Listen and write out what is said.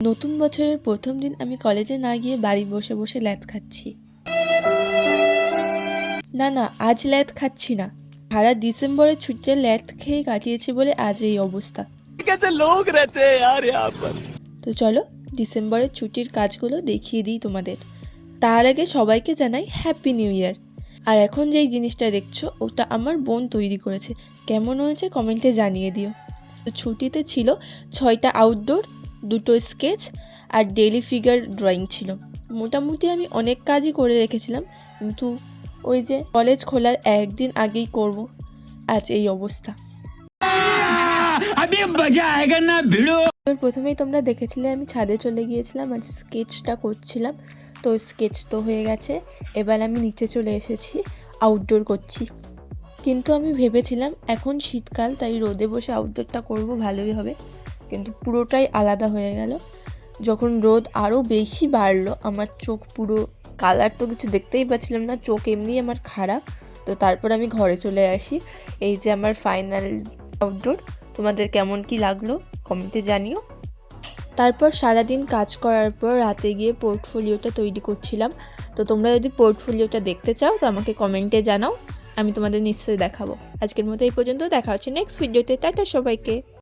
নতুন বছরের প্রথম দিন আমি কলেজে না গিয়ে বাড়ি বসে বসে ল্যাদ খাচ্ছি। না, আজ ল্যাদ খাচ্ছি না, সারা ডিসেম্বরের ছুটিতে ল্যাদ খেয়ে কাটিয়েছি বলে আজ এই অবস্থা। তো চলো ডিসেম্বরের ছুটির কাজগুলো দেখিয়ে দিই তোমাদের। তার আগে সবাইকে জানাই হ্যাপি নিউ ইয়ার। আর এখন যেই জিনিসটা দেখছো ওটা আমার বোন তৈরি করেছে, কেমন হয়েছে কমেন্টে জানিয়ে দিও। তো ছুটিতে ছিল 6টা আউটডোর, 2টো স্কেচ আর ডেইলি ফিগার ড্রয়িং ছিল। মোটামুটি আমি অনেক কাজই করে রেখেছিলাম, কিন্তু ওই যে কলেজ খোলার একদিন আগেই করব, আজ এই অবস্থা। প্রথমেই তোমরা দেখেছিলে আমি ছাদে চলে গিয়েছিলাম আর স্কেচটা করছিলাম। তো স্কেচ তো হয়ে গেছে, এবার আমি নিচে চলে এসেছি, আউটডোর করছি। কিন্তু আমি ভেবেছিলাম এখন শীতকাল, তাই রোদে বসে আউটডোরটা করব, ভালোই হবে। কিন্তু পুরোটাই আলাদা হয়ে গেল। যখন রোদ আরও বেশি বাড়লো, আমার চোখ পুরো কালার তো কিছু দেখতেই পাচ্ছিলাম না, চোখ এমনি আমার খারাপ। তো তারপর আমি ঘরে চলে আসি। এই যে আমার ফাইনাল আউটডোর। তোমাদের কেমন কি লাগলো কমেন্টে জানিও। তারপর সারাদিন কাজ করার পর রাতে গিয়ে পোর্টফোলিওটা তৈরি করছিলাম। তো তোমরা যদি পোর্টফোলিওটা দেখতে চাও তো আমাকে কমেন্টে জানাও, আমি তোমাদের নিশ্চয়ই দেখাবো। আজকের মতো এই পর্যন্ত, দেখা হচ্ছে নেক্সট ভিডিওতে। টাটা সবাইকে।